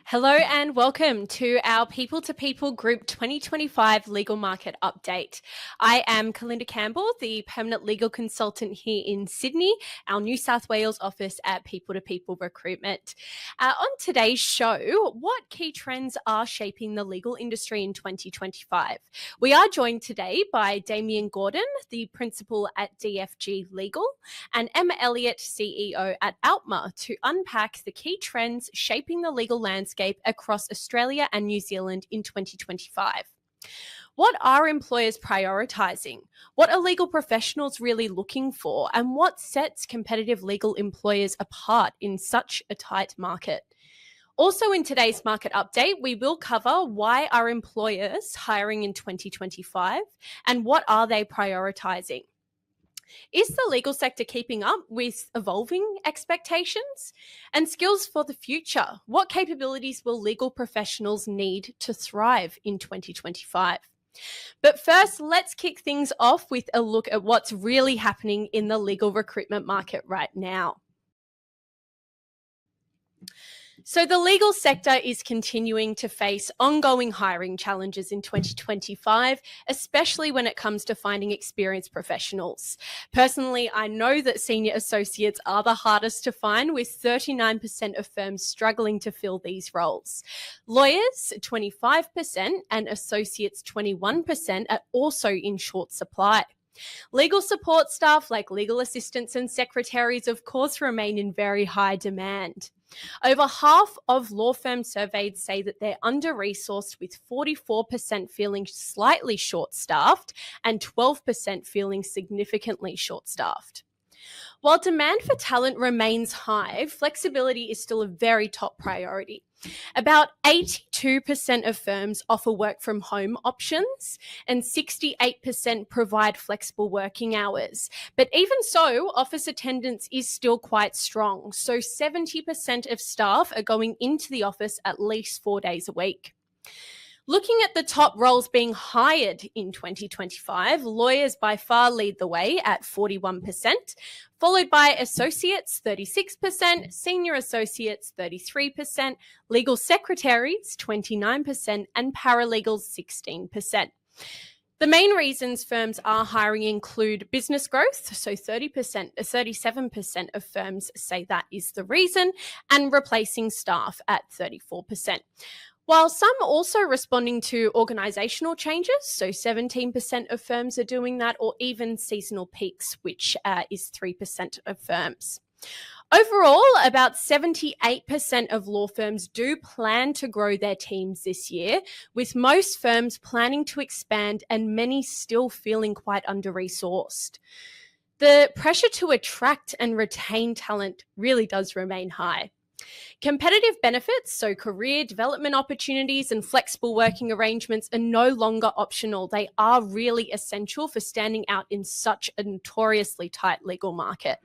Hello and welcome to our People to People Group 2025 Legal Market Update. I am Kalinda Campbell, the Permanent Legal Consultant here in Sydney, our New South Wales office at People to People Recruitment. On today's show, what key trends are shaping the legal industry in 2025? We are joined today by Damian Gordon, the Principal at DFG Legal, and Elliott, CEO at ALPMA, to unpack the key trends shaping the legal landscape across Australia and New Zealand in 2025. What are employers prioritising? What are legal professionals really looking for? And what sets competitive legal employers apart in such a tight market? Also in today's market update, we will cover why are employers hiring in 2025 and what are they prioritising? Is the legal sector keeping up with evolving expectations? And skills for the future. What capabilities will legal professionals need to thrive in 2025? But first, let's kick things off with a look at what's really happening in the legal recruitment market right now. So the legal sector is continuing to face ongoing hiring challenges in 2025, especially when it comes to finding experienced professionals. Personally, I know that senior associates are the hardest to find, with 39% of firms struggling to fill these roles. Lawyers, 25%, and associates, 21%, are also in short supply. Legal support staff like legal assistants and secretaries, of course, remain in very high demand. Over half of law firms surveyed say that they're under-resourced, with 44% feeling slightly short-staffed and 12% feeling significantly short-staffed. While demand for talent remains high, flexibility is still a very top priority. About 82% of firms offer work from home options and 68% provide flexible working hours. But even so, office attendance is still quite strong. So 70% of staff are going into the office at least 4 days a week. Looking at the top roles being hired in 2025, lawyers by far lead the way at 41%, followed by associates 36%, senior associates 33%, legal secretaries 29%, and paralegals 16%. The main reasons firms are hiring include business growth, so 37% of firms say that is the reason, and replacing staff at 34%. While some are also responding to organisational changes, so 17% of firms are doing that, or even seasonal peaks, which is 3% of firms. Overall, about 78% of law firms do plan to grow their teams this year, with most firms planning to expand and many still feeling quite under-resourced. The pressure to attract and retain talent really does remain high. Competitive benefits, so career development opportunities and flexible working arrangements, are no longer optional. They are really essential for standing out in such a notoriously tight legal market.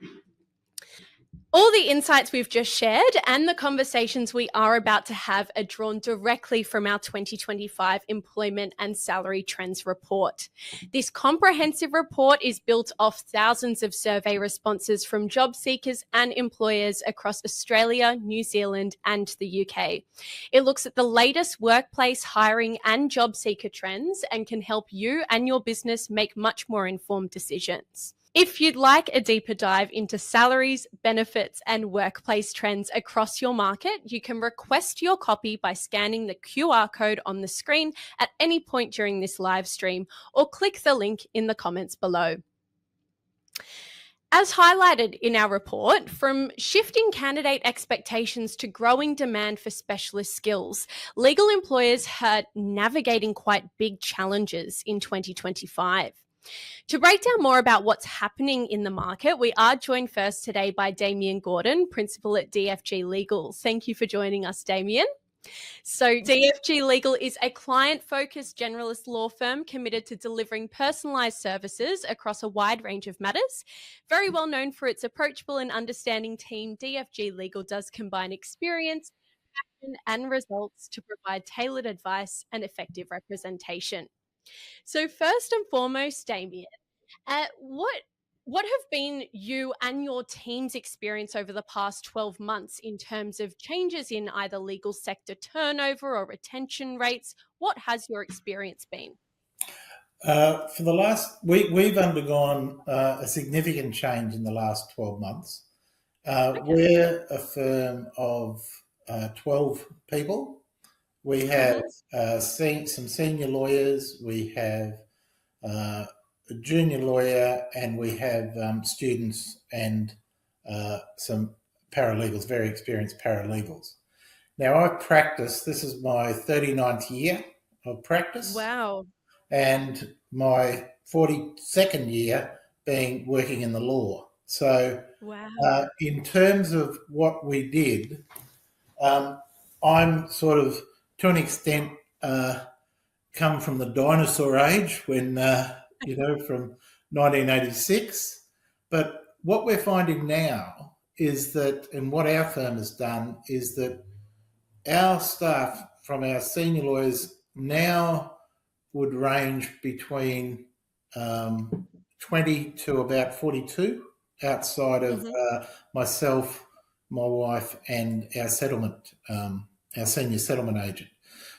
All the insights we've just shared and the conversations we are about to have are drawn directly from our 2025 Employment and Salary Trends Report. This comprehensive report is built off thousands of survey responses from job seekers and employers across Australia, New Zealand, and the UK. It looks at the latest workplace hiring and job seeker trends and can help you and your business make much more informed decisions. If you'd like a deeper dive into salaries, benefits, and workplace trends across your market, you can request your copy by scanning the QR code on the screen at any point during this live stream, or click the link in the comments below. As highlighted in our report, from shifting candidate expectations to growing demand for specialist skills, legal employers are navigating quite big challenges in 2025. To break down more about what's happening in the market, we are joined first today by Damian Gordon, Principal at DFG Legal. Thank you for joining us, Damian. So DFG Legal is a client-focused generalist law firm committed to delivering personalised services across a wide range of matters. Very well known for its approachable and understanding team, DFG Legal does combine experience, passion, and results to provide tailored advice and effective representation. So first and foremost, Damian, what What have been you and your team's experience over the past 12 months in terms of changes in either legal sector turnover or retention rates? What has your experience been? For the last, we've undergone a significant change in the last 12 months. Okay. We're a firm of 12 people. We have Mhm. some senior lawyers, we have a junior lawyer, and we have students and some paralegals, very experienced paralegals. Now, I've practiced, this is my 39th year of practice, Wow. and my 42nd year being working in the law. So, Wow. in terms of what we did, I'm sort of, to an extent, come from the dinosaur age when, from 1986. But what we're finding now is that, and what our firm has done, is that our staff from our senior lawyers now would range between 20 to about 42 outside of Mhm. myself, my wife, and our senior settlement agent.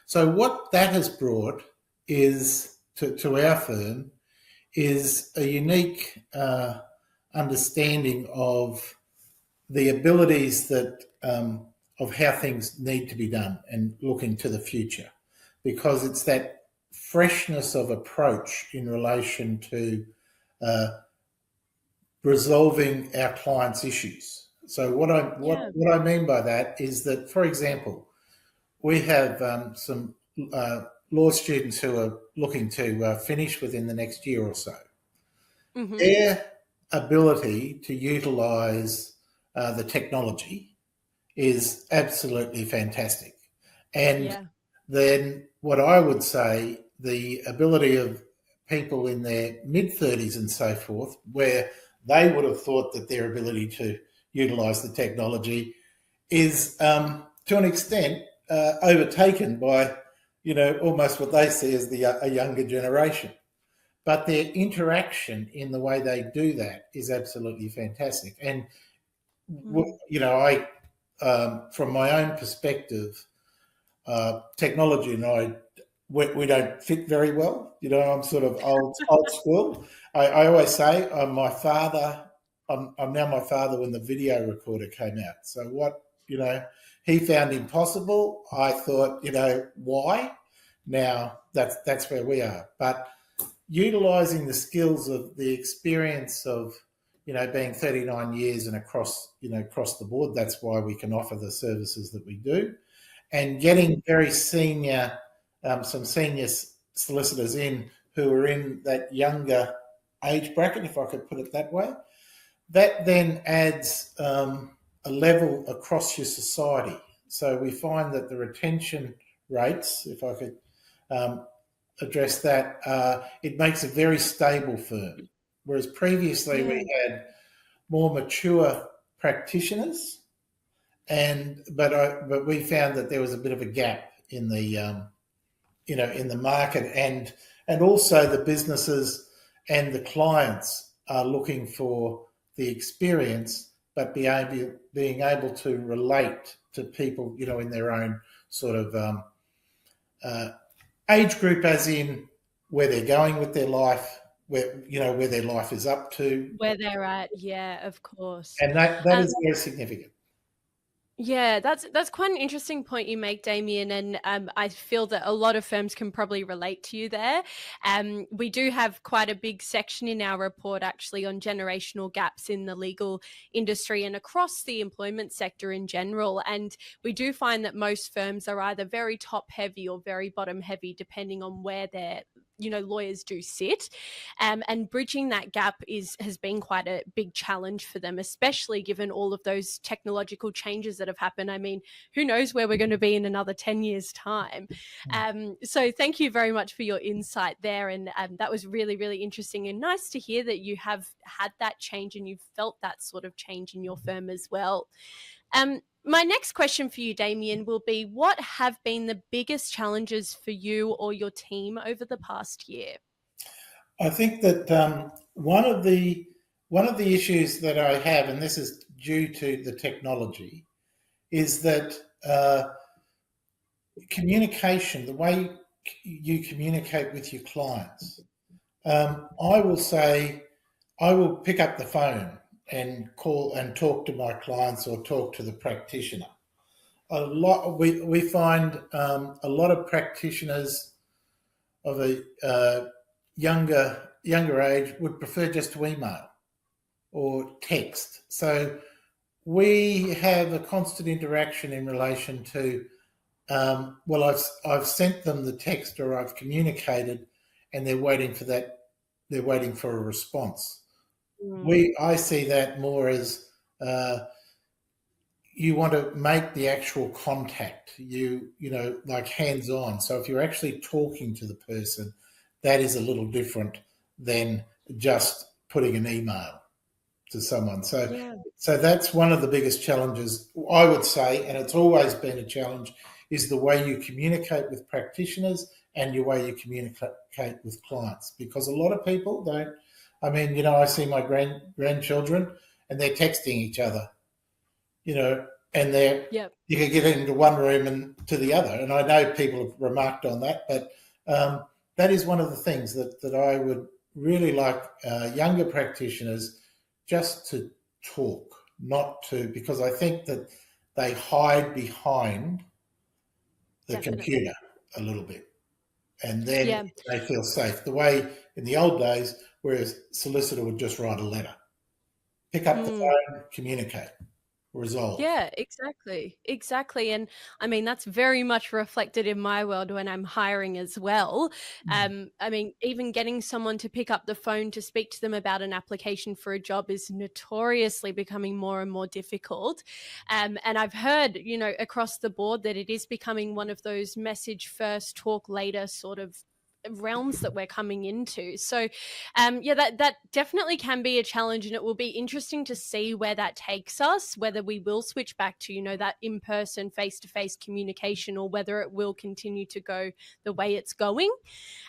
So what that has brought is to our firm is a unique understanding of the abilities that of how things need to be done and looking to the future, because it's that freshness of approach in relation to uh, resolving our clients' issues. So Yeah. what I mean by that is that, for example, we have some law students who are looking to finish within the next year or so. Mhm. Their ability to utilise the technology is absolutely fantastic. And Yeah. then what I would say, the ability of people in their mid 30s and so forth, where they would have thought that their ability to utilise the technology is to an extent overtaken by, almost what they see as a younger generation. But their interaction in the way they do that is absolutely fantastic. And Mm. I, from my own perspective, technology and we don't fit very well. I'm sort of old school. I always say I'm my father. I'm now my father when the video recorder came out. So what he found impossible, I thought, why? Now that's where we are. But utilising the skills of the experience of being 39 years and across the board, that's why we can offer the services that we do, and getting very senior, some senior solicitors in who are in that younger age bracket, if I could put it that way. That then adds a level across your society. So we find that the retention rates, if I could um, address that, it makes a very stable firm. Whereas previously Yeah. we had more mature practitioners, but we found that there was a bit of a gap in the in the market, and also the businesses and the clients are looking for the experience, but being able to relate to people in their own sort of uh, age group, as in where they're going with their life, where their life is up to, Where they're at. Yeah, of course. and that Um, is very significant. Yeah, that's quite an interesting point you make, Damien, and I feel that a lot of firms can probably relate to you there. We do have quite a big section in our report actually on generational gaps in the legal industry and across the employment sector in general. And we do find that most firms are either very top heavy or very bottom heavy, depending on where their lawyers do sit, and bridging that gap has been quite a big challenge for them, especially given all of those technological changes that have happened. I mean, who knows where we're going to be in another 10 years' time? So thank you very much for your insight there. And that was really, really interesting and nice to hear that you have had that change and you've felt that sort of change in your firm as well. My next question for you, Damien, will be what have been the biggest challenges for you or your team over the past year? I think that one of the one of the issues that I have, and this is due to the technology, is that communication, the way you communicate with your clients. I will say, I will pick up the phone and call and talk to my clients or talk to the practitioner. We find a lot of practitioners of a younger age would prefer just to email or text. So we have a constant interaction in relation to, I've sent them the text or I've communicated, and they're waiting for that. They're waiting for a response. I see that more as you want to make the actual contact, like hands-on. So if you're actually talking to the person, that is a little different than just putting an email to someone. So that's one of the biggest challenges, I would say, and it's always been a challenge, is the way you communicate with practitioners and your way you communicate with clients. Because a lot of people don't, I see my grandchildren and they're texting each other, and you can get into one room and to the other. And I know people have remarked on that, but that is one of the things that I would really like younger practitioners just to talk, because I think that they hide behind the computer a little bit, and then they feel safe. The way in the old days, where a solicitor would just write a letter, pick up the phone, communicate, resolve. Yeah, exactly. And that's very much reflected in my world when I'm hiring as well. Even getting someone to pick up the phone to speak to them about an application for a job is notoriously becoming more and more difficult. And I've heard, across the board that it is becoming one of those message first, talk later sort of realms that we're coming into. So that definitely can be a challenge, and it will be interesting to see where that takes us, whether we will switch back to that in-person face-to-face communication, or whether it will continue to go the way it's going.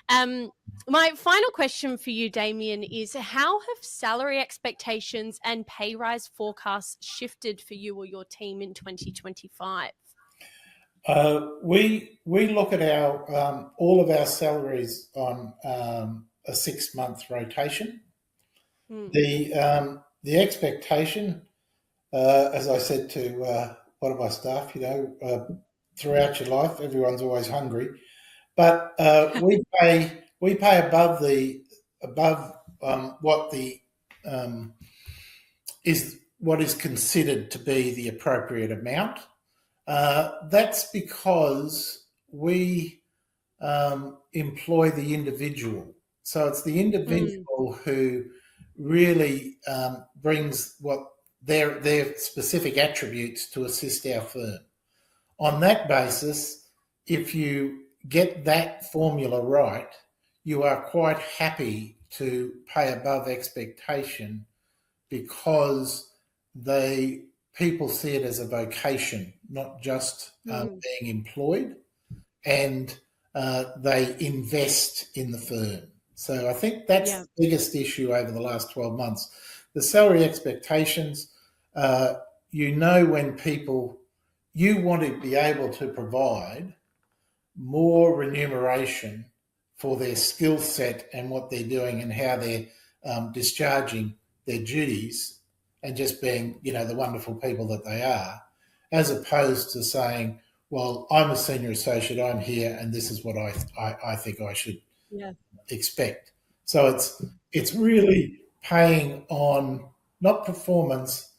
My final question for you, Damian, is how have salary expectations and pay rise forecasts shifted for you or your team in 2025? We look at our all of our salaries on a 6-month rotation. The expectation, as I said to one of my staff, throughout your life, everyone's always hungry, but we pay above what the is what is considered to be the appropriate amount. That's because we employ the individual. So it's the individual who really brings what their specific attributes to assist our firm. On that basis, if you get that formula right, you are quite happy to pay above expectation, because people see it as a vocation, not just being employed, and they invest in the firm. So I think that's the biggest issue over the last 12 months. The salary expectations, when people, you want to be able to provide more remuneration for their skill set and what they're doing and how they're discharging their duties, and just being, the wonderful people that they are, as opposed to saying, well, I'm a senior associate, I'm here, and this is what I think I should expect. So it's really paying on not performance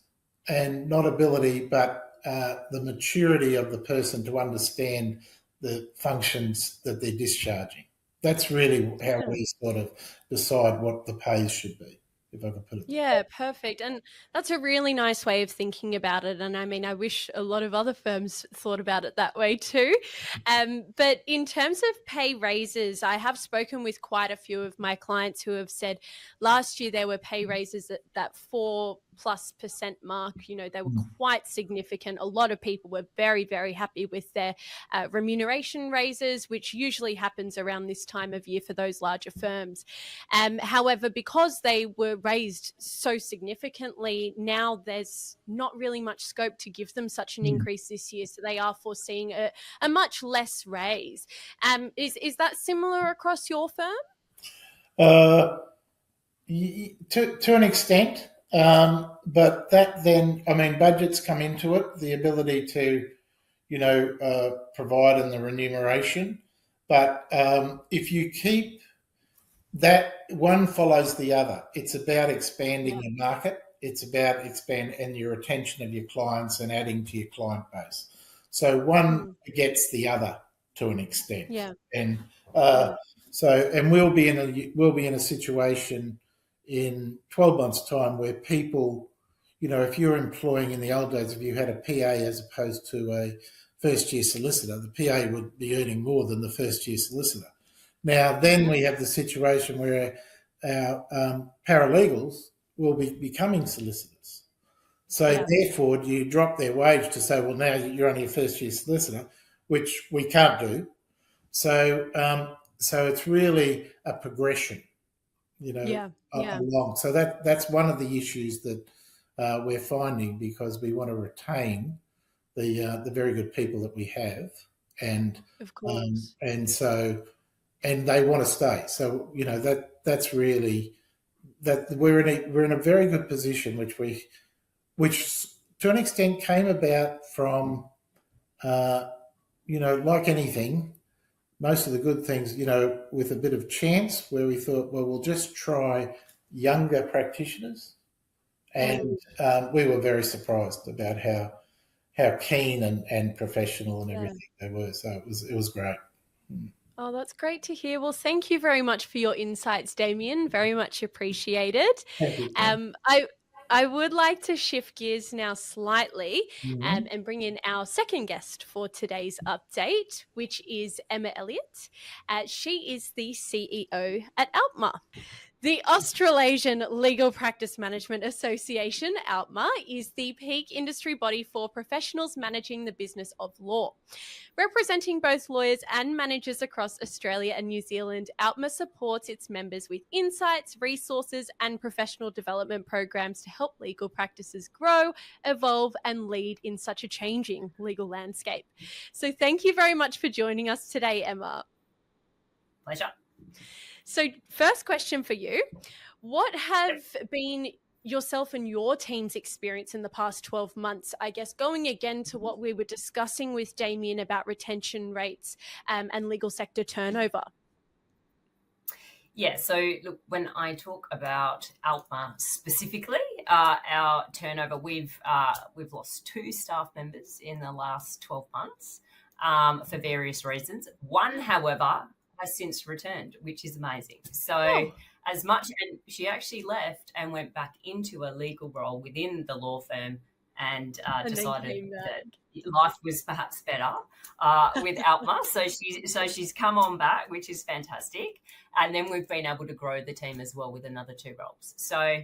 and not ability, but the maturity of the person to understand the functions that they're discharging. That's really how we sort of decide what the pays should be, if I could put it. Yeah, perfect. And that's a really nice way of thinking about it. And I wish a lot of other firms thought about it that way too. But in terms of pay raises, I have spoken with quite a few of my clients who have said last year there were pay raises that 4 50+% mark. They were quite significant. A lot of people were very, very happy with their remuneration raises, which usually happens around this time of year for those larger firms. However, because they were raised so significantly, now there's not really much scope to give them such an increase this year. So they are foreseeing a much less raise. Is that similar across your firm? To an extent, but that then, budgets come into it, the ability to, provide in the remuneration. But if you keep that, one follows the other. It's about expanding your market. It's about expanding your retention of your clients and adding to your client base. So one gets the other to an extent. Yeah. And and we'll be in a situation in 12 months' time where people, if you're employing, in the old days, if you had a PA as opposed to a first-year solicitor, the PA would be earning more than the first-year solicitor. Now, then we have the situation where our paralegals will be becoming solicitors. So therefore, you drop their wage to say, well, now you're only a first-year solicitor, which we can't do. So it's really a progression, along. So that's one of the issues that we're finding, because we want to retain the very good people that we have, and of course, and they want to stay. So that's really that we're in a very good position, which to an extent came about from like anything, most of the good things, with a bit of chance, where we thought, well, we'll just try younger practitioners, and we were very surprised about how keen and professional and everything they were. So it was great. Oh, that's great to hear. Well, thank you very much for your insights, Damian. Very much appreciated. Thank you. I would like to shift gears now slightly and bring in our second guest for today's update, which is Emma Elliott. She is the CEO at ALPMA. The Australasian Legal Practice Management Association, ALPMA, is the peak industry body for professionals managing the business of law. Representing both lawyers and managers across Australia and New Zealand, ALPMA supports its members with insights, resources, and professional development programs to help legal practices grow, evolve, and lead in such a changing legal landscape. So thank you very much for joining us today, Emma. Pleasure. So first question for you, what have been yourself and your team's experience in the past 12 months, I guess, going again to what we were discussing with Damian about retention rates and legal sector turnover? Yeah, so look, when I talk about ALPMA specifically, our turnover, we've lost 2 staff members in the last 12 months for various reasons. One, however, has since returned, which is amazing. So as much, and she actually left and went back into a legal role within the law firm and decided that life was perhaps better with ALPMA. So she's come on back, which is fantastic. And then we've been able to grow the team as well with another 2 roles. So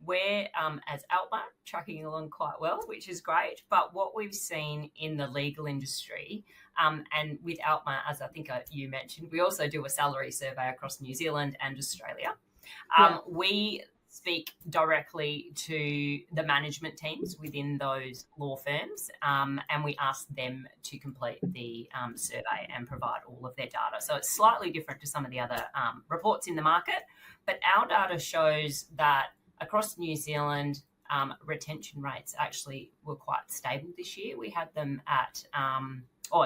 we're, as ALPMA, trucking along quite well, which is great. But what we've seen in the legal industry, and with ALPMA, as I think you mentioned, we also do a salary survey across New Zealand and Australia. We speak directly to the management teams within those law firms, and we ask them to complete the survey and provide all of their data. So it's slightly different to some of the other reports in the market, but our data shows that across New Zealand, retention rates actually were quite stable this year. We had them at,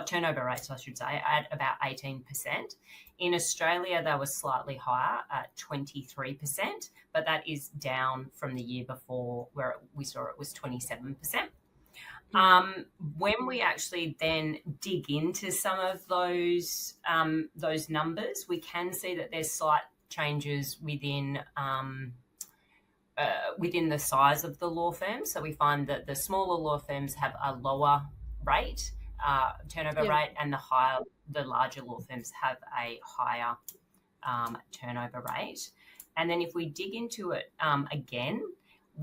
turnover rates, I should say, at about 18%. In Australia, they were slightly higher at 23%, but that is down from the year before where we saw it was 27%. When we actually then dig into some of those numbers, we can see that there's slight changes within the size of the law firm. So we find that the smaller law firms have a lower rate, turnover rate, and the larger law firms have a higher turnover rate. And then if we dig into it again,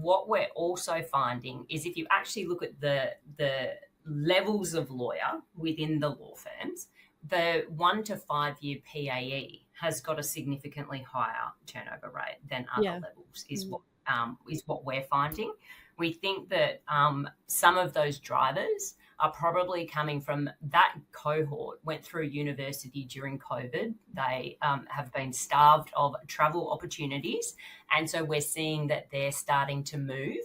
what we're also finding is if you actually look at the levels of lawyer within the law firms, the 1 to 5 year PAE has got a significantly higher turnover rate than other levels, is what we're finding. We think that some of those drivers are probably coming from that cohort went through university during COVID. They have been starved of travel opportunities. And so we're seeing that they're starting to move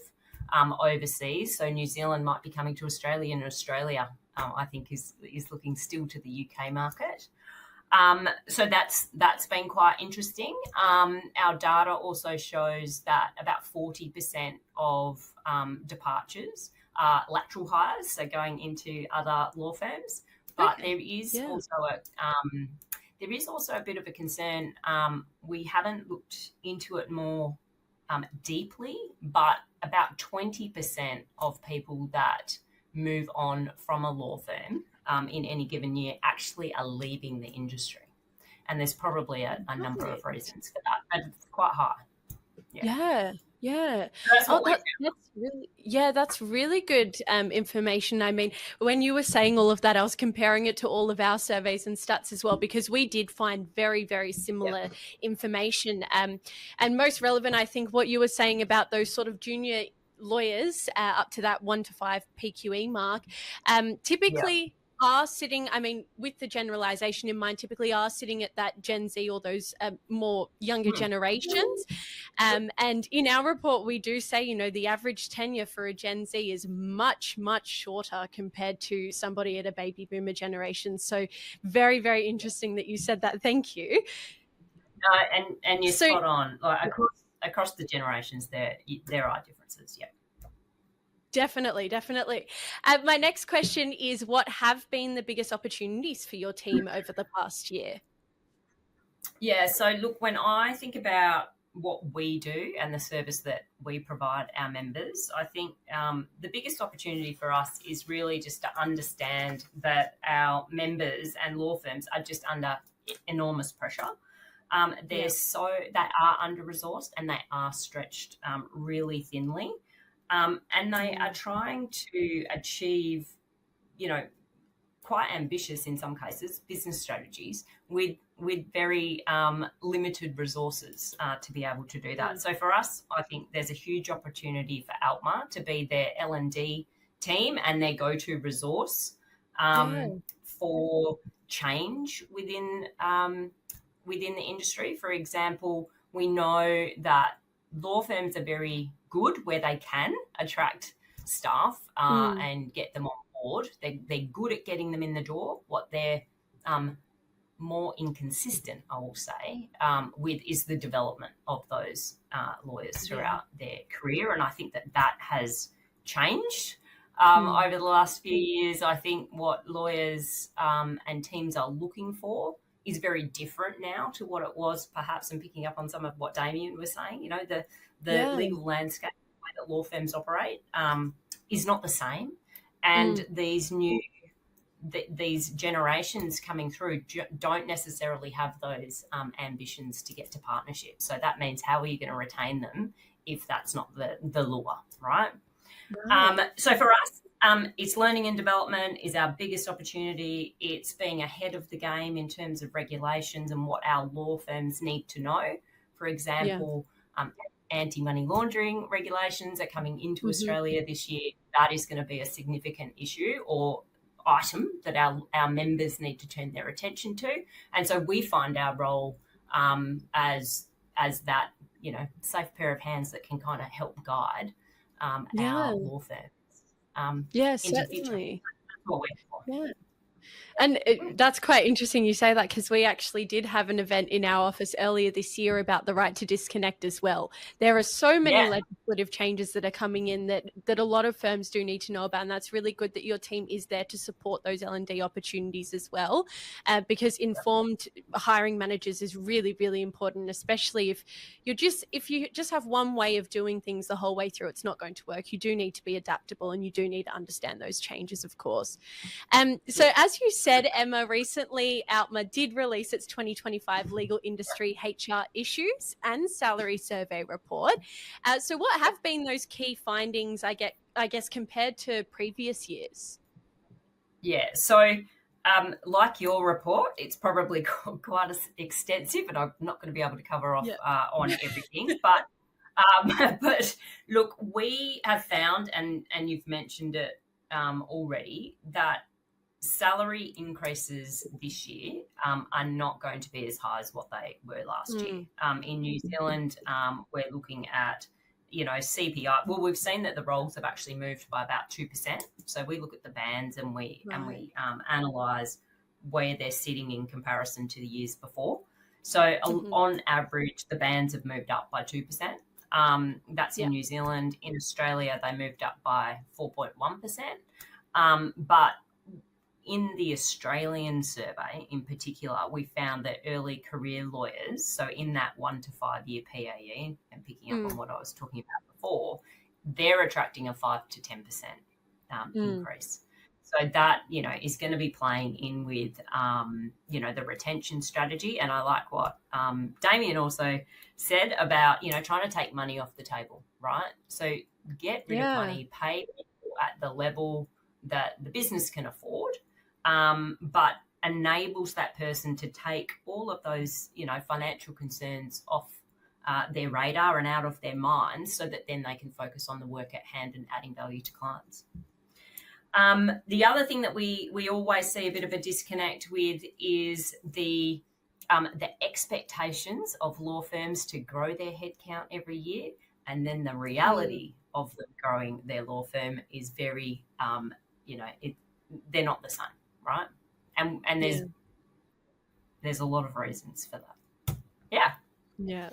overseas. So New Zealand might be coming to Australia, and Australia, I think, is looking still to the UK market. So that's been quite interesting. Our data also shows that about 40% of departures are lateral hires, so going into other law firms. But there is also a bit of a concern. We haven't looked into it more deeply, but about 20% of people that move on from a law firm in any given year actually are leaving the industry. And there's probably a number of reasons for that. And it's quite high. Yeah. So that's really good information. I mean, when you were saying all of that, I was comparing it to all of our surveys and stats as well, because we did find very, very similar information. And most relevant, I think, what you were saying about those sort of junior lawyers up to that 1 to 5 PQE mark, typically are sitting, I mean, with the generalization in mind, typically are sitting at that Gen Z or those more younger generations. And in our report, we do say, you know, the average tenure for a Gen Z is much, much shorter compared to somebody at a baby boomer generation. So very, very interesting that you said that. Thank you. And you're spot on. Like across the generations, there are differences. Yeah. Definitely. My next question is, what have been the biggest opportunities for your team over the past year? Yeah, so look, when I think about what we do and the service that we provide our members, I think the biggest opportunity for us is really just to understand that our members and law firms are just under enormous pressure. They are under-resourced and they are stretched really thinly. And they are trying to achieve, you know, quite ambitious, in some cases, business strategies with very limited resources to be able to do that. So for us, I think there's a huge opportunity for ALPMA to be their L&D team and their go-to resource for change within the industry. For example, we know that law firms are very good where they can attract staff and get them on board. They're good at getting them in the door. What they're more inconsistent, I will say, with is the development of those lawyers throughout their career. And I think that has changed over the last few years. I think what lawyers and teams are looking for is very different now to what it was, perhaps, and picking up on some of what Damian was saying. You know, the legal landscape, the way that law firms operate, is not the same. And these generations coming through don't necessarily have those ambitions to get to partnership. So that means, how are you going to retain them if that's not the lure, right? So for us, it's learning and development is our biggest opportunity. It's being ahead of the game in terms of regulations and what our law firms need to know. For example, anti-money laundering regulations are coming into Australia this year. That is going to be a significant issue or item that our members need to turn their attention to. And so we find our role as that, you know, safe pair of hands that can kind of help guide our law firms. Certainly. And that's quite interesting you say that, because we actually did have an event in our office earlier this year about the right to disconnect as well. There are so many legislative changes that are coming in that a lot of firms do need to know about, and that's really good that your team is there to support those L&D opportunities as well, because informed hiring managers is really, really important, especially if you just have one way of doing things the whole way through, it's not going to work. You do need to be adaptable and you do need to understand those changes, of course. So as as you said, Emma, recently ALPMA did release its 2025 Legal Industry HR Issues and Salary Survey report. So what have been those key findings, I guess, compared to previous years? Yeah, so like your report, it's probably quite extensive, and I'm not going to be able to cover off on everything. But look, we have found, and you've mentioned it already, that salary increases this year are not going to be as high as what they were last year. In New Zealand, we're looking at, CPI. Well, we've seen that the roles have actually moved by about 2%. So we look at the bands and we analyse where they're sitting in comparison to the years before. So on average, the bands have moved up by 2%. That's in New Zealand. In Australia, they moved up by 4.1%. But in the Australian survey in particular, we found that early career lawyers, so in that 1 to 5 year PAE, and picking up on what I was talking about before, they're attracting a 5 to 10% increase. So that, is going to be playing in with, the retention strategy. And I like what Damian also said about, trying to take money off the table, right? So get rid of money, pay people at the level that the business can afford, but enables that person to take all of those, financial concerns off their radar and out of their minds, so that then they can focus on the work at hand and adding value to clients. The other thing that we always see a bit of a disconnect with is the expectations of law firms to grow their headcount every year, and then the reality of them growing their law firm is very, they're not the same, right? And there's a lot of reasons for that. Yeah.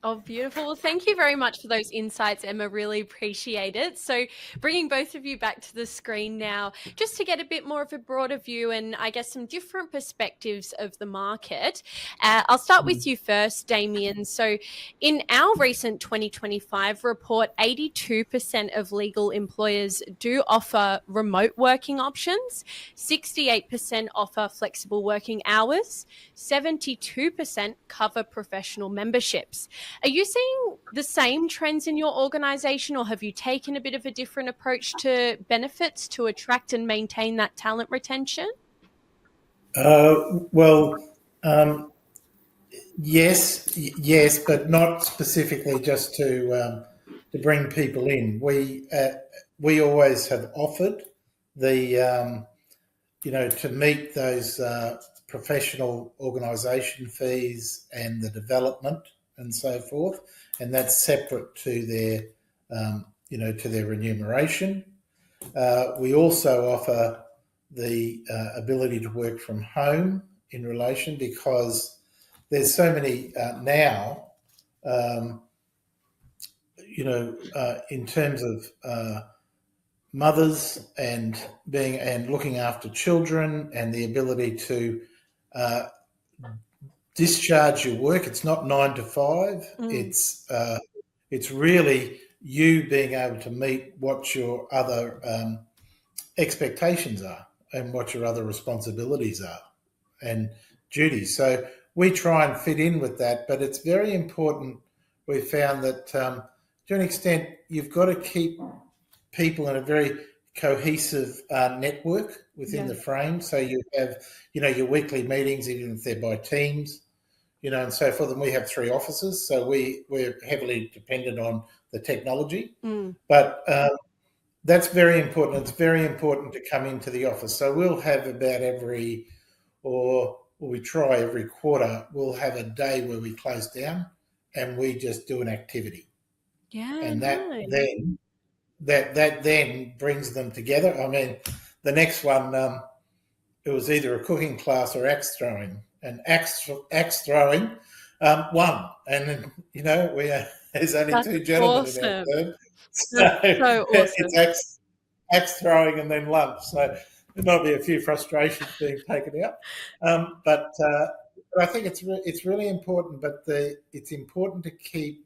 Oh, beautiful. Well, thank you very much for those insights, Emma. Really appreciate it. So bringing both of you back to the screen now, just to get a bit more of a broader view and I guess some different perspectives of the market. I'll start with you first, Damian. So in our recent 2025 report, 82% of legal employers do offer remote working options, 68% offer flexible working hours, 72% cover professional memberships. Are you seeing the same trends in your organisation, or have you taken a bit of a different approach to benefits to attract and maintain that talent retention? Yes, but not specifically just to bring people in. We always have offered the to meet those professional organisation fees and the development and so forth, and that's separate to their to their remuneration. We also offer the ability to work from home in relation, because there's so many now, in terms of mothers and looking after children and the ability to discharge your work. It's not 9 to 5. It's really you being able to meet what your other expectations are and what your other responsibilities are and duties. So we try and fit in with that, but it's very important. We've found that to an extent you've got to keep people in a very cohesive network within the frame. So you have, your weekly meetings, even if they're by teams, and so forth. And we have 3 offices, so we're heavily dependent on the technology. But that's very important. It's very important to come into the office. So we'll have about we try every quarter, we'll have a day where we close down and we just do an activity. Yeah, and that then brings them together. I mean, the next one, it was either a cooking class or axe throwing. And axe throwing won. And, there's only That's 2 gentlemen awesome. in our firm. So awesome. It's axe throwing and then lunch. So there might be a few frustrations being taken out. But I think it's really important, but it's important to keep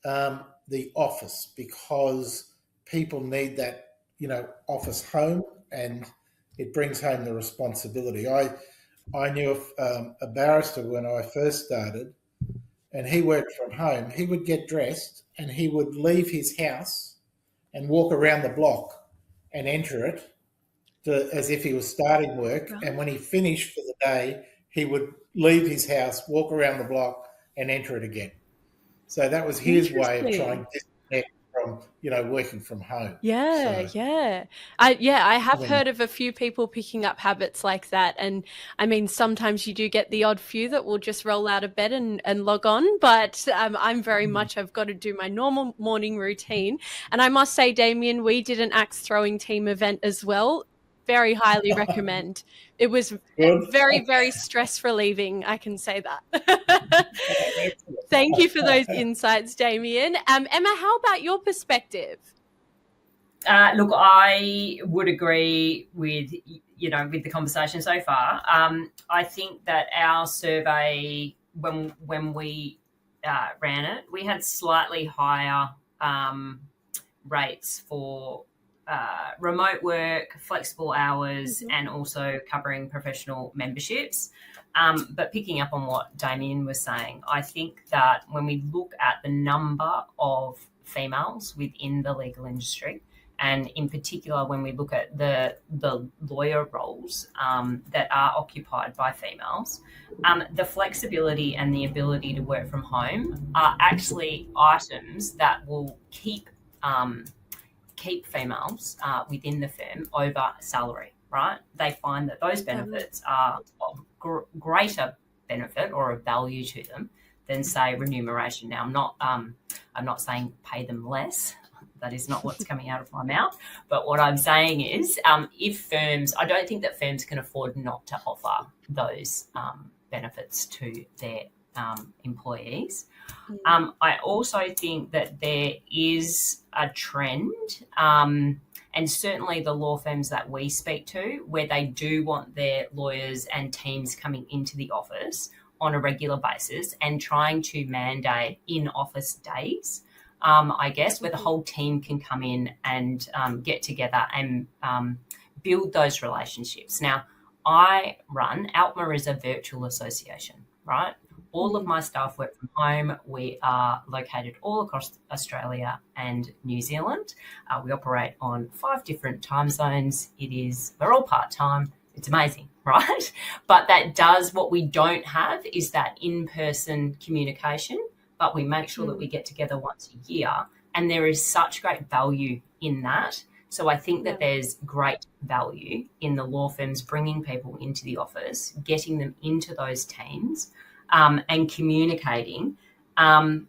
the office, because people need that, office home, and it brings home the responsibility. I knew a barrister when I first started, and he worked from home. He would get dressed and he would leave his house and walk around the block and enter it as if he was starting work. Right. And when he finished for the day, he would leave his house, walk around the block and enter it again. So that was his way of trying to disconnect from, working from home. Yeah, so, yeah. I have heard of a few people picking up habits like that. And I mean, sometimes you do get the odd few that will just roll out of bed and log on. But I'm very much, I've got to do my normal morning routine. And I must say, Damian, we did an axe throwing team event as well. Very highly recommend. It was very, very stress relieving. I can say that. Thank you for those insights, Damian. Emma, how about your perspective? Look, I would agree with the conversation so far. I think that our survey, when we ran it, we had slightly higher rates for remote work, flexible hours, and also covering professional memberships. But picking up on what Damian was saying, I think that when we look at the number of females within the legal industry, and in particular when we look at the lawyer roles that are occupied by females, the flexibility and the ability to work from home are actually items that will keep females within the firm over salary, right? They find that those benefits are of greater benefit or of value to them than, say, remuneration. Now, I'm not saying pay them less. That is not what's coming out of my mouth. But what I'm saying is I don't think that firms can afford not to offer those benefits to their employees. I also think that there is a trend, and certainly the law firms that we speak to, where they do want their lawyers and teams coming into the office on a regular basis and trying to mandate in-office days, I guess, where the whole team can come in and get together and build those relationships. Now, ALPMA is a virtual association, right? All of my staff work from home. We are located all across Australia and New Zealand. We operate on 5 different time zones. We're all part-time. It's amazing, right? But what we don't have is that in-person communication, but we make sure that we get together once a year. And there is such great value in that. So I think that there's great value in the law firms bringing people into the office, getting them into those teams, and communicating, and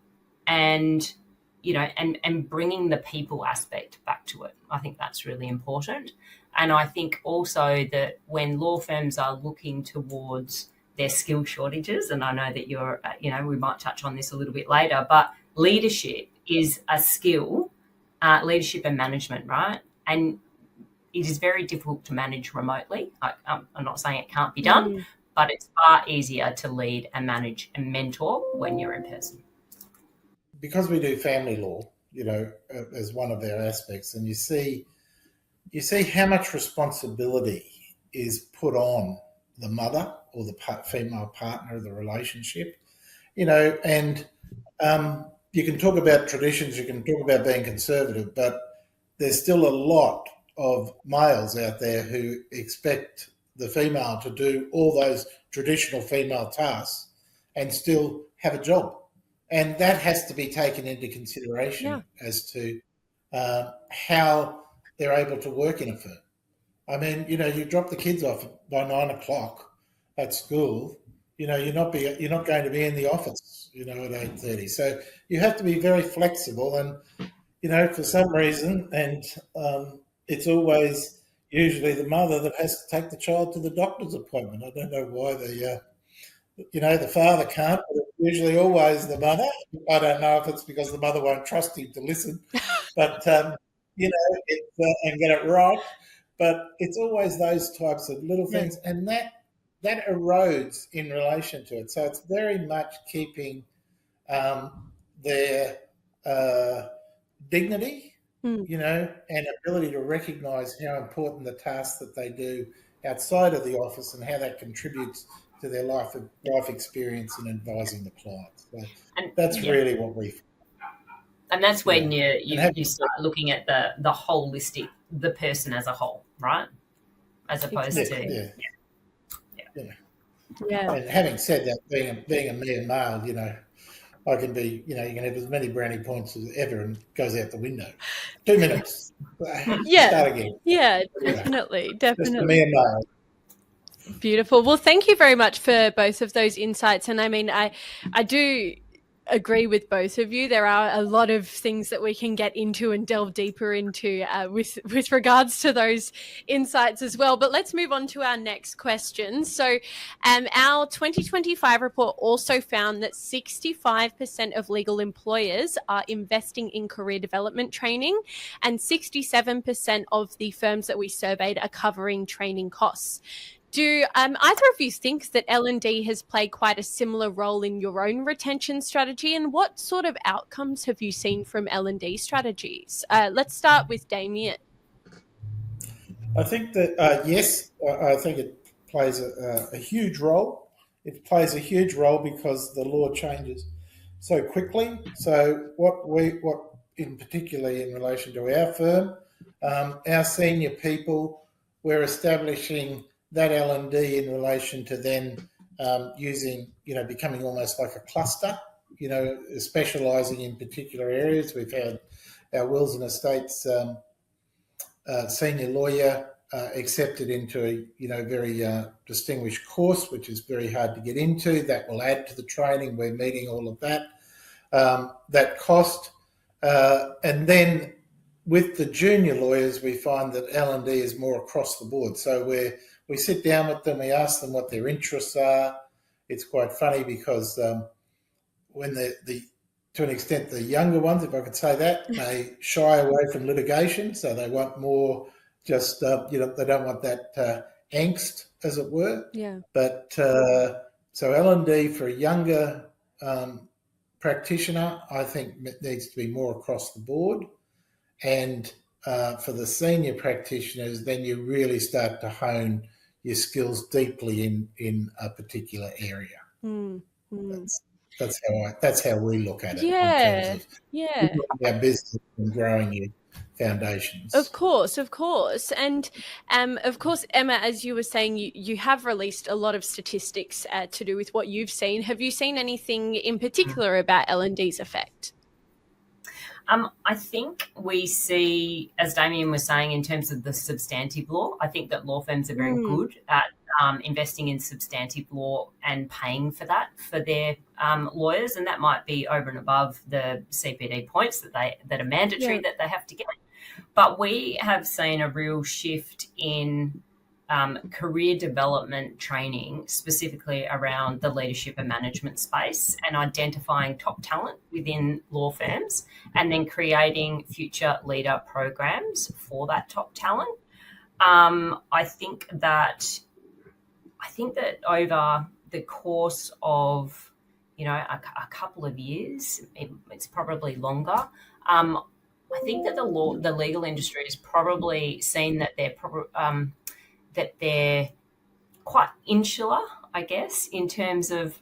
bringing the people aspect back to it. I think that's really important. And I think also that when law firms are looking towards their skill shortages, and I know that we might touch on this a little bit later, but leadership is a skill, leadership and management, right? And it is very difficult to manage remotely. I'm not saying it can't be done, but it's far easier to lead and manage and mentor when you're in person. Because we do family law, as one of their aspects, and you see how much responsibility is put on the mother or the female partner of the relationship, and you can talk about traditions, you can talk about being conservative, but there's still a lot of males out there who expect the female to do all those traditional female tasks and still have a job. And that has to be taken into consideration as to how they're able to work in a firm. I mean, you drop the kids off by 9 o'clock at school, you're not going to be in the office, at 8:30. So you have to be very flexible and, for some reason, and it's always usually the mother that has to take the child to the doctor's appointment. I don't know why the father can't, but it's usually always the mother. I don't know if it's because the mother won't trust him to listen, but, and get it right. But it's always those types of little things, and that erodes in relation to it. So it's very much keeping their dignity you know, and ability to recognise how important the tasks that they do outside of the office and how that contributes to their life experience in advising the clients. So that's really what we. And that's when you start looking at the holistic, the person as a whole, right? As opposed to And having said that, being a mere male, you know, I can be, you know, you can have as many brownie points as ever and it goes out the window. 2 minutes. Start again. Yeah, definitely. Just a mere male. Beautiful. Well, thank you very much for both of those insights. And I mean, I do agree with both of you. There are a lot of things that we can get into and delve deeper into with regards to those insights as well. But let's move on to our next question. So our 2025 report also found that 65% of legal employers are investing in career development training, and 67% of the firms that we surveyed are covering training costs. Do either of you think that L&D has played quite a similar role in your own retention strategy, and what sort of outcomes have you seen from L&D strategies? Let's start with Damian. I think that, yes, I think it plays a huge role. It plays a huge role because the law changes so quickly. So what in particular in relation to our firm, our senior people, we're establishing that L&D in relation to then using, you know, becoming almost like a cluster, you know, specialising in particular areas. We've had our wills and estates senior lawyer accepted into a, you know, very distinguished course, which is very hard to get into. That will add to the training. We're meeting all of that. That cost. And then with the junior lawyers, we find that L&D is more across the board. So we sit down with them, we ask them what their interests are. It's quite funny because when to an extent, the younger ones, if I could say that, they shy away from litigation. So they want more just, you know, they don't want that angst, as it were. Yeah. But so L&D for a younger practitioner, I think needs to be more across the board. And for the senior practitioners, then you really start to hone your skills deeply in a particular area. That's how we look at it. In terms of our business and growing your foundations. Of course. And of course, Emma, as you were saying, you have released a lot of statistics to do with what you've seen. Have you seen anything in particular about L&D's effect? I think we see, as Damian was saying, in terms of the substantive law, I think that law firms are very good at investing in substantive law and paying for that for their lawyers, and that might be over and above the CPD points that are mandatory that they have to get. But we have seen a real shift in career development training, specifically around the leadership and management space, and identifying top talent within law firms and then creating future leader programs for that top talent. I think that over the course of, you know, a couple of years, it's probably longer, I think that the legal industry has probably seen that they're quite insular, I guess, in terms of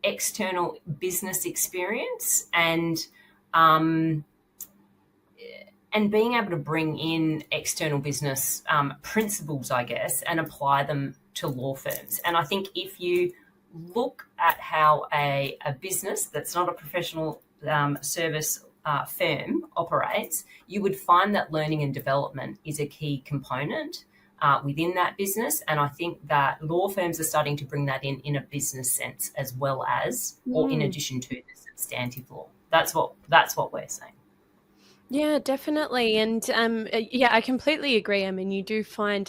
external business experience and being able to bring in external business principles, I guess, and apply them to law firms. And I think if you look at how a business that's not a professional service firm operates, you would find that learning and development is a key component within that business. And I think that law firms are starting to bring that in a business sense as well as, or in addition to the substantive law. That's what we're saying. Yeah, definitely. And I completely agree. I mean, you do find,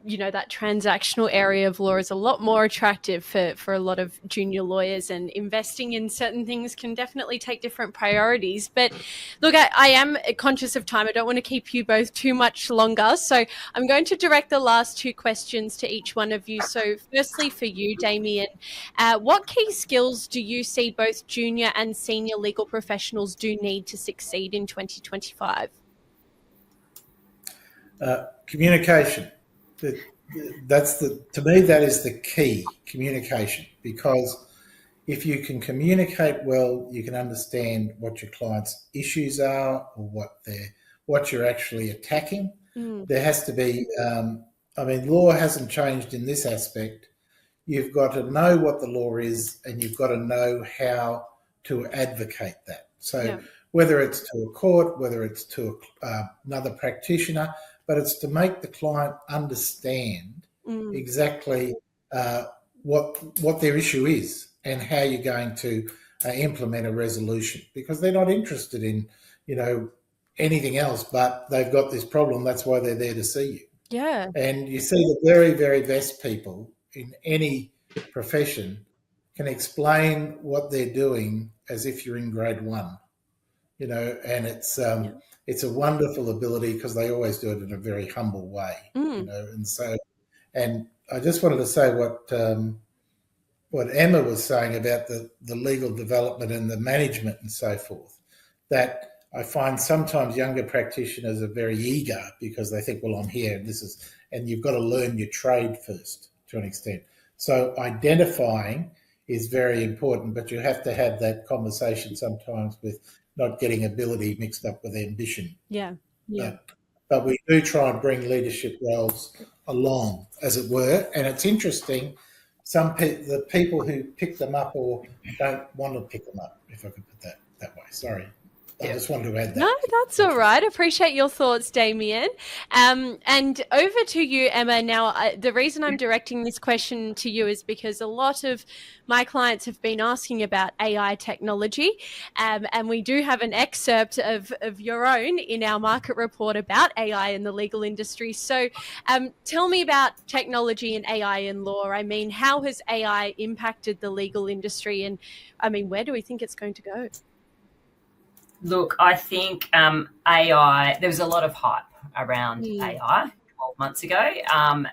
you know, that transactional area of law is a lot more attractive for a lot of junior lawyers, and investing in certain things can definitely take different priorities. But look, I am conscious of time. I don't want to keep you both too much longer. So I'm going to direct the last two questions to each one of you. So firstly, for you, Damian, what key skills do you see both junior and senior legal professionals do need to succeed in in 2025? Communication. To me, that is the key, communication, because if you can communicate well, you can understand what your client's issues are or what you're actually attacking. There has to be, law hasn't changed in this aspect. You've got to know what the law is and you've got to know how to advocate that. So whether it's to a court, whether it's to another practitioner, but it's to make the client understand exactly what their issue is and how you're going to implement a resolution, because they're not interested in, anything else, but they've got this problem. That's why they're there to see you. Yeah. And you see the very, very best people in any profession can explain what they're doing as if you're in grade one, and it's a wonderful ability because they always do it in a very humble way, and I just wanted to say what Emma was saying about the legal development and the management and so forth, that I find sometimes younger practitioners are very eager because they think, well, I'm here and you've got to learn your trade first to an extent. So identifying is very important, but you have to have that conversation sometimes with not getting ability mixed up with ambition. Yeah. But we do try and bring leadership roles along, as it were, and it's interesting. The people who pick them up or don't want to pick them up, if I could put that way. Sorry. I just wanted to add that. No, that's all right. Appreciate your thoughts, Damian. And over to you, Emma. Now, the reason I'm directing this question to you is because a lot of my clients have been asking about AI technology, and we do have an excerpt of your own in our market report about AI in the legal industry. So tell me about technology and AI in law. I mean, how has AI impacted the legal industry? And I mean, where do we think it's going to go? Look, I think AI, there was a lot of hype around AI 12 months ago,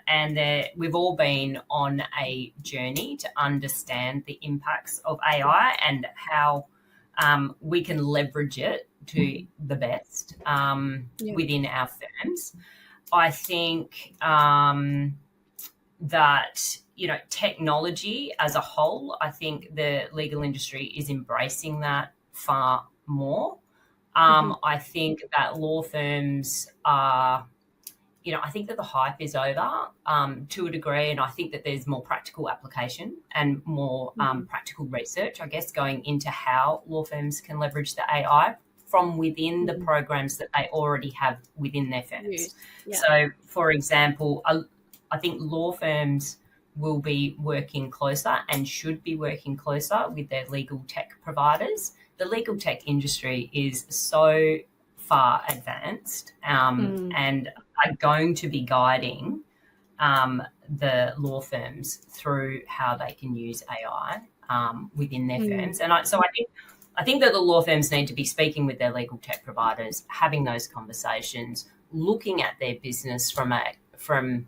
and we've all been on a journey to understand the impacts of AI and how we can leverage it to the best within our firms. I think that, technology as a whole, I think the legal industry is embracing that far more. I think that law firms are, I think that the hype is over to a degree, and I think that there's more practical application and more practical research, I guess, going into how law firms can leverage the AI from within the programs that they already have within their firms. Yeah. So, for example, I think law firms will be working closer and should be working closer with their legal tech providers. The legal tech industry is so far advanced and are going to be guiding the law firms through how they can use AI within their firms. And I think that the law firms need to be speaking with their legal tech providers, having those conversations, looking at their business from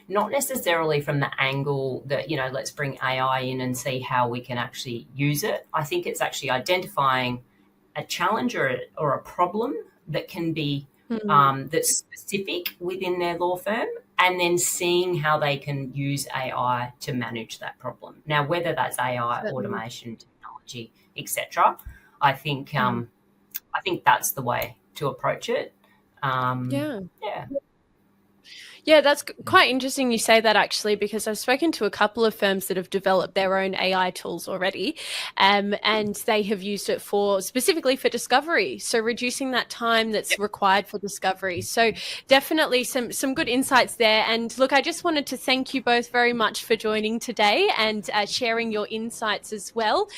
not necessarily from the angle that, let's bring AI in and see how we can actually use it. I think it's actually identifying a challenge or a problem that can be that's specific within their law firm, and then seeing how they can use AI to manage that problem. Now, whether that's AI, automation, technology, etc., I think that's the way to approach it. Yeah, that's quite interesting you say that, actually, because I've spoken to a couple of firms that have developed their own AI tools already, and they have used it specifically for discovery, so reducing that time that's required for discovery. So definitely some good insights there. And look, I just wanted to thank you both very much for joining today and sharing your insights as well.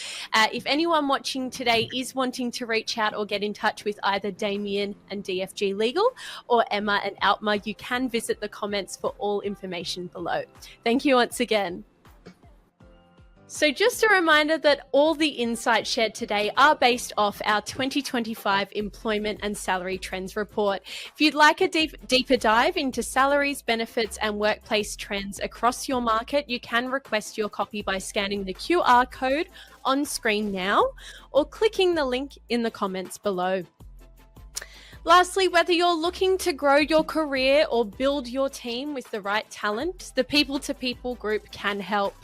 If anyone watching today is wanting to reach out or get in touch with either Damian and DFG Legal or Emma and ALPMA, you can visit the comments for all information below. Thank you once again. So just a reminder that all the insights shared today are based off our 2025 Employment and Salary Trends Report. If you'd like a deeper dive into salaries, benefits and workplace trends across your market, you can request your copy by scanning the QR code on screen now or clicking the link in the comments below. Lastly, whether you're looking to grow your career or build your team with the right talent, the People to People group can help.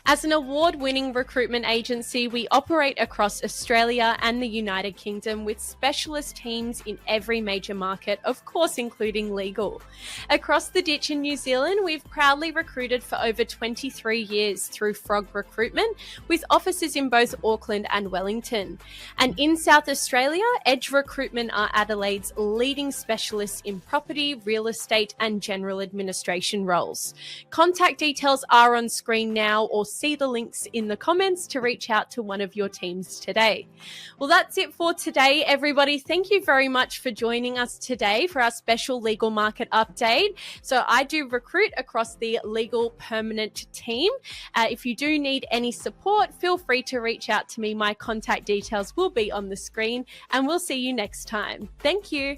As an award-winning recruitment agency, we operate across Australia and the United Kingdom with specialist teams in every major market, of course, including legal. Across the ditch in New Zealand, we've proudly recruited for over 23 years through Frog Recruitment, with offices in both Auckland and Wellington. And in South Australia, Edge Recruitment are Adelaide's leading specialists in property, real estate, and general administration roles. Contact details are on screen now, or see the links in the comments to reach out to one of your teams today. Well, that's it for today, everybody. Thank you very much for joining us today for our special legal market update. So I do recruit across the legal permanent team. If you do need any support, feel free to reach out to me. My contact details will be on the screen, and we'll see you next time. Thank you.